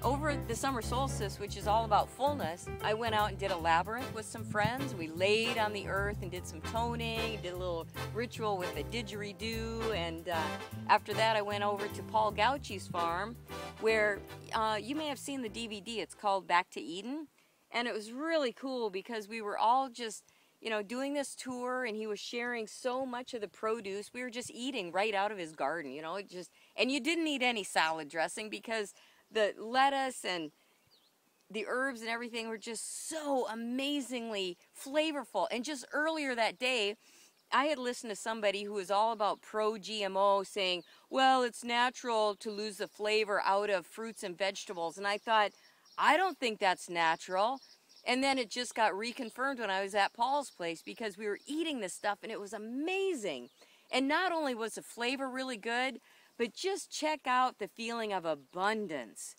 over the summer solstice, which is all about fullness, I went out and did a labyrinth with some friends. We laid on the earth and did some toning, did a little ritual with a didgeridoo, and after that I went over to Paul Gautschi's farm, where you may have seen the DVD. It's called Back to Eden, and it was really cool because we were all just, you know, doing this tour, and he was sharing so much of the produce. We were just eating right out of his garden, you know, and you didn't need any salad dressing because the lettuce and the herbs and everything were just so amazingly flavorful. And just earlier that day, I had listened to somebody who was all about pro-GMO saying, well, it's natural to lose the flavor out of fruits and vegetables. And I thought, I don't think that's natural. And then it just got reconfirmed when I was at Paul's place, because we were eating this stuff and it was amazing. And not only was the flavor really good, but just check out the feeling of abundance.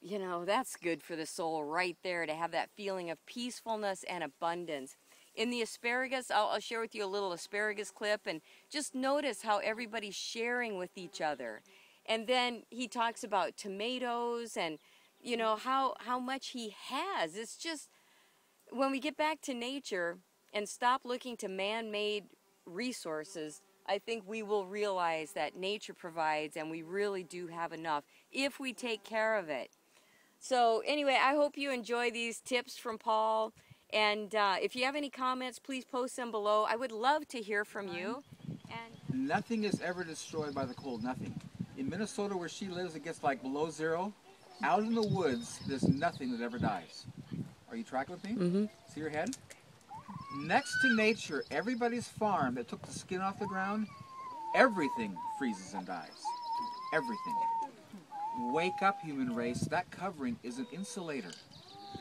You know, that's good for the soul right there, to have that feeling of peacefulness and abundance. In the asparagus, I'll share with you a little asparagus clip, and just notice how everybody's sharing with each other. And then he talks about tomatoes and, you know, how much he has. It's just, when we get back to nature and stop looking to man-made resources, I think we will realize that nature provides, and we really do have enough if we take care of it. So anyway, I hope you enjoy these tips from Paul, and if you have any comments, please post them below. I would love to hear from you. And nothing is ever destroyed by the cold, nothing. In Minnesota, where she lives, it gets like below zero. Out in the woods, there's nothing that ever dies. Are you tracking with me? Mm-hmm. See your head? Next to nature, everybody's farm that took the skin off the ground, everything freezes and dies. Everything. Wake up, human race. That covering is an insulator.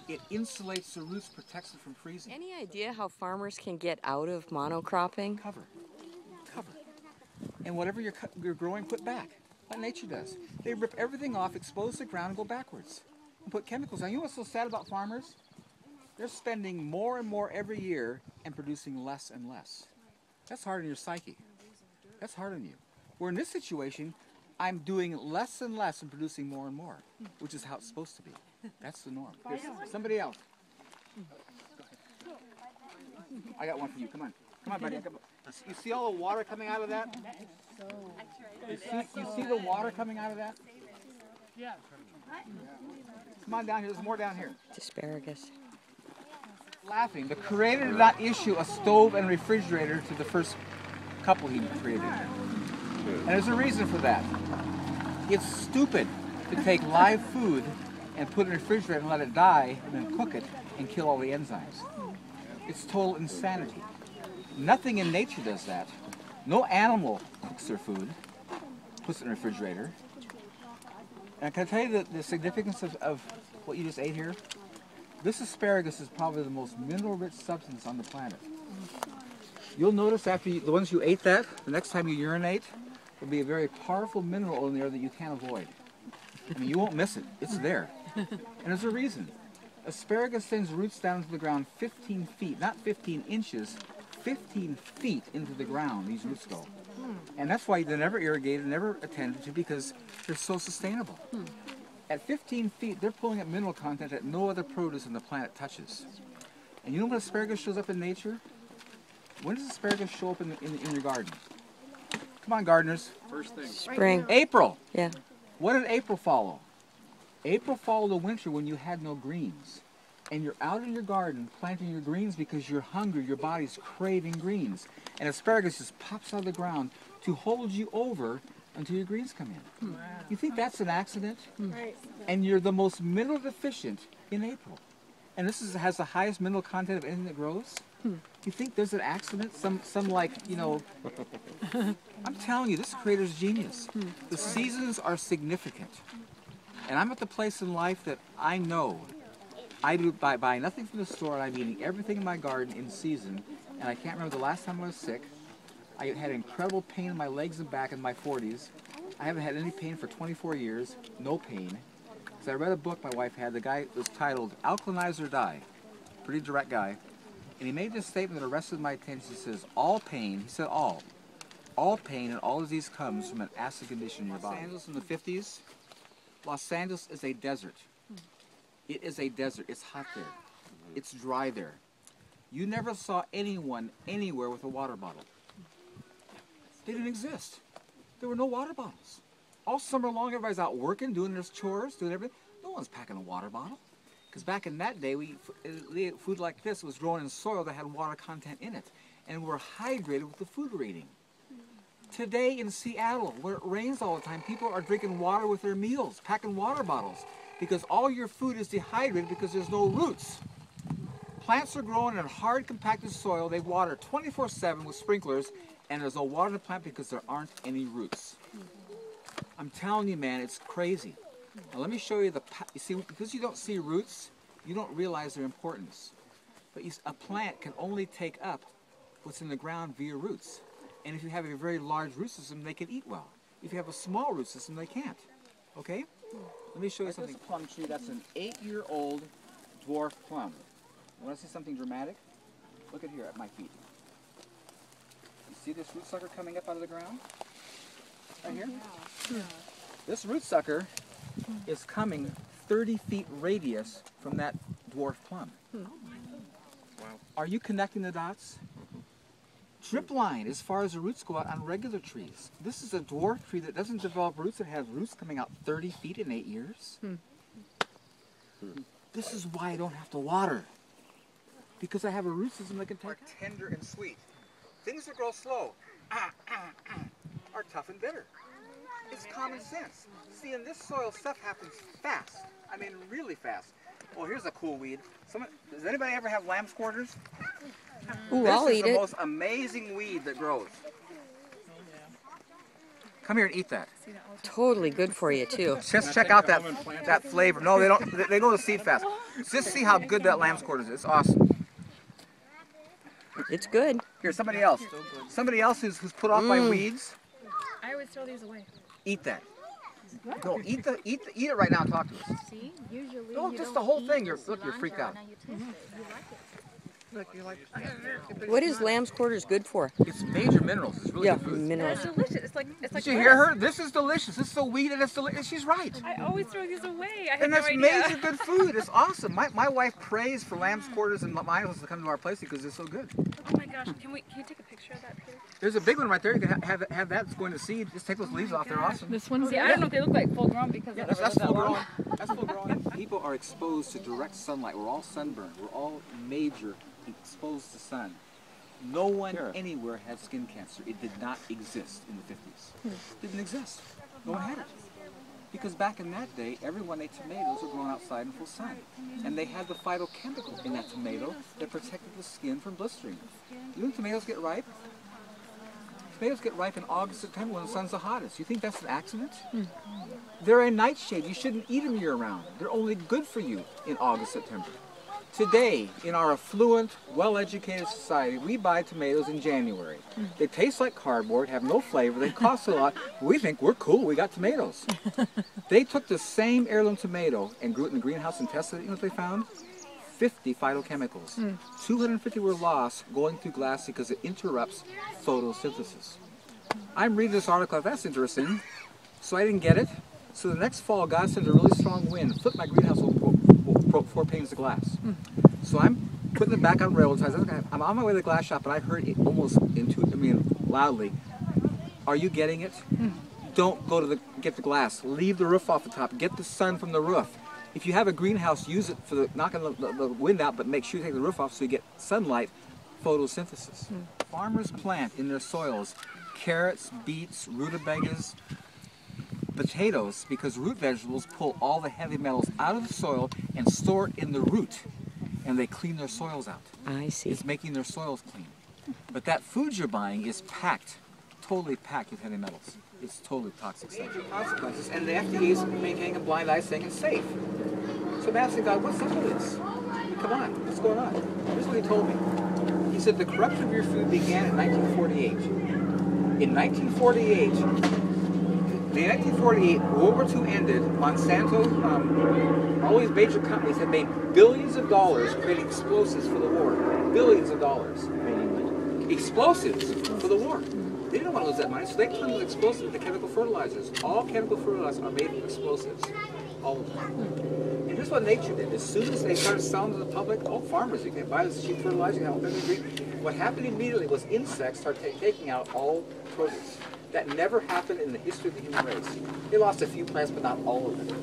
It insulates the roots, protects it from freezing. Any idea how farmers can get out of monocropping? Cover. Cover. And whatever you're growing, put back. Like nature does. They rip everything off, expose the ground, and go backwards. And put chemicals on. You know what's so sad about farmers? They're spending more and more every year and producing less and less. That's hard on your psyche. That's hard on you. Where in this situation, I'm doing less and less and producing more and more, which is how it's supposed to be. That's the norm. Here's somebody else. I got one for you. Come on. Come on, buddy. You see all the water coming out of that? You see the water coming out of that? Yeah. Come on down here. There's more down here. Asparagus. Laughing. The Creator did not issue a stove and refrigerator to the first couple he created. And there's a reason for that. It's stupid to take live food and put it in a refrigerator and let it die and then cook it and kill all the enzymes. It's total insanity. Nothing in nature does that. No animal cooks their food, puts it in a refrigerator. And can I tell you the significance of what you just ate here? This asparagus is probably the most mineral-rich substance on the planet. You'll notice after the ones you ate that, the next time you urinate, there'll be a very powerful mineral in there that you can't avoid. I mean, you won't miss it. It's there. And there's a reason. Asparagus sends roots down into the ground 15 feet, not 15 inches, 15 feet into the ground these roots go. And that's why they're never irrigated, never attended to, because they're so sustainable. At 15 feet, they're pulling up mineral content that no other produce on the planet touches. And you know when asparagus shows up in nature? When does asparagus show up in your garden? Come on, gardeners. First thing. Spring. April. Yeah. What did April follow? April followed the winter when you had no greens. And you're out in your garden planting your greens because you're hungry, your body's craving greens. And asparagus just pops out of the ground to hold you over until your greens come in. You think that's an accident? Right. And you're the most mineral deficient in April. And this has the highest mineral content of anything that grows. You think there's an accident? Some like, you know, I'm telling you, this Creator's genius. The seasons are significant. And I'm at the place in life that I know I do buy nothing from the store, and I'm eating everything in my garden in season. And I can't remember the last time I was sick. I had incredible pain in my legs and back in my 40s. I haven't had any pain for 24 years, no pain. So I read a book my wife had. The guy was titled Alkalinize or Die. Pretty direct guy. And he made this statement that arrested my attention. He says, all pain, he said all pain and all disease comes from an acid condition in your body. Los Angeles in the 50s, Los Angeles is a desert. It is a desert. It's hot there. It's dry there. You never saw anyone anywhere with a water bottle. They didn't exist. There were no water bottles. All summer long, everybody's out working, doing their chores, doing everything. No one's packing a water bottle. Because back in that day, food like this was grown in soil that had water content in it. And we're hydrated with the food we're eating. Today in Seattle, where it rains all the time, people are drinking water with their meals, packing water bottles. Because all your food is dehydrated because there's no roots. Plants are growing in hard, compacted soil. They water 24/7 with sprinklers, and there's no water in the plant because there aren't any roots. I'm telling you, man, it's crazy. Now let me show you you see, because you don't see roots, you don't realize their importance. But a plant can only take up what's in the ground via roots. And if you have a very large root system, they can eat well. If you have a small root system, they can't. Okay? Let me show you something. This plum tree, that's an 8-year-old dwarf plum. You want to see something dramatic? Look at here at my feet. You see this root sucker coming up out of the ground? Right here? Yeah. This root sucker is coming 30 feet radius from that dwarf plum. Wow. Are you connecting the dots? Drip line as far as the roots go out on regular trees. This is a dwarf tree that doesn't develop roots. It has roots coming out 30 feet in 8 years. This is why I don't have to water. Because I have a root system that can take tender and sweet. Things that grow slow are tough and bitter. It's common sense. See, in this soil, stuff happens fast. I mean, really fast. Oh, here's a cool weed. Does anybody ever have lamb's quarters? Ooh, I'll eat it. This is the most amazing weed that grows. Come here and eat that. Totally good for you too. Just check out that flavor. No, they don't. They go to seed fast. Just see how good that lamb's quarters is. It's awesome. It's good. Here, somebody else. Somebody else who's put off by weeds. I always throw these away. Eat that. No, eat it right now and talk to us. See, usually. No, just the whole thing. You're freaked out. You like it. Look, you're like, what is lamb's quarters good for? It's major minerals. It's really good food. Minerals. It's delicious. It's like. Did you hear her? This is delicious. This is a weed and it's delicious. She's right. I always throw these away. I have And no that's idea. major good food. It's awesome. My wife prays for lamb's quarters and mine to come to our place because they're so good. Oh my gosh! Can you take a picture of that, please? There's a big one right there. You can have that that's going to seed. Just take those leaves off. They're awesome. This one's. See, I don't know if they look like full grown because That's full grown. That's full grown. People are exposed to direct sunlight. We're all sunburned. We're all major exposed to sun. No one anywhere had skin cancer. It did not exist in the 50s. It didn't exist. No one had it. Because back in that day, everyone ate tomatoes were grown outside in full sun. And they had the phytochemical in that tomato that protected the skin from blistering. You know when tomatoes get ripe? Tomatoes get ripe in August, September when the sun's the hottest. You think that's an accident? They're a nightshade. You shouldn't eat them year-round. They're only good for you in August, September. Today, in our affluent, well-educated society, we buy tomatoes in January. They taste like cardboard, have no flavor, they cost a lot. We think we're cool, we got tomatoes. They took the same heirloom tomato and grew it in the greenhouse and tested it. You know what they found? 50 phytochemicals. 250 were lost going through glass because it interrupts photosynthesis. I'm reading this article, that's interesting. So I didn't get it. So the next fall, God sent a really strong wind, flipped my greenhouse over 4 panes of glass. So I'm putting it back on railroad ties. I'm on my way to the glass shop, and I heard it almost loudly. Are you getting it? Don't go to get the glass. Leave the roof off the top. Get the sun from the roof. If you have a greenhouse, use it for knocking the wind out, but make sure you take the roof off so you get sunlight, photosynthesis. Farmers plant in their soils carrots, beets, rutabagas, potatoes, because root vegetables pull all the heavy metals out of the soil and store it in the root, and they clean their soils out. I see. It's making their soils clean. But that food you're buying is packed, totally packed with heavy metals. It's totally toxic stuff. Consequences, and the FDA is maintaining a blind eye saying it's safe. So I'm asking God, what's up with this? Come on, what's going on? Here's what he told me. He said the corruption of your food began in 1948. In 1948, in 1948, World War II ended. Monsanto, all these major companies had made billions of dollars creating explosives for the war. Billions of dollars. Explosives for the war. They didn't want to lose that money, so they turned the explosives into chemical fertilizers. All chemical fertilizers are made from explosives. All of them. And here's what nature did. As soon as they started selling to the public, all farmers, you can buy this cheap fertilizer, you can have everything. What happened immediately was insects started taking out all produce. That never happened in the history of the human race. They lost a few plants, but not all of them.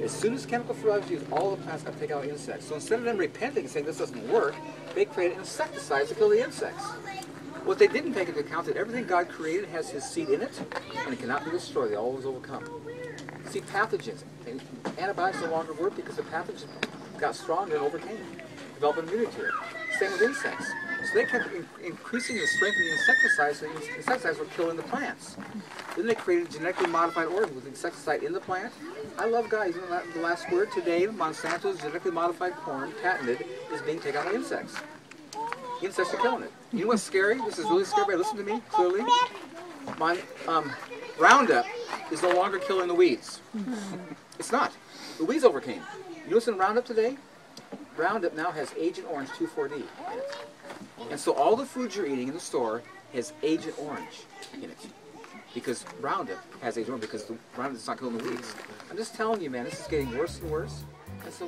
As soon as chemical fertilizers used, all the plants got to take out insects. So instead of them repenting and saying this doesn't work, they created insecticides to kill the insects. What they didn't take into account is that everything God created has His seed in it, and it cannot be destroyed. They always overcome. See, pathogens. Antibiotics no longer work because the pathogens got stronger and overcame it, developed immunity to it. Same with insects. So they kept increasing the strength of the insecticides, so the insecticides were killing the plants. Then they created genetically modified organisms with insecticide in the plant. I love God. Even the last word today, Monsanto's genetically modified corn, patented, is being taken out by insects. Insects are killing it. You know what's scary? This is really scary. Listen to me clearly. Roundup is no longer killing the weeds. It's not. The weeds overcame. You know what's in Roundup today? Roundup now has Agent Orange 2,4-D in it. And so all the food you're eating in the store has Agent Orange in it. Because Roundup has Agent Orange, because the Roundup is not killing the weeds. I'm just telling you, man, this is getting worse and worse. And so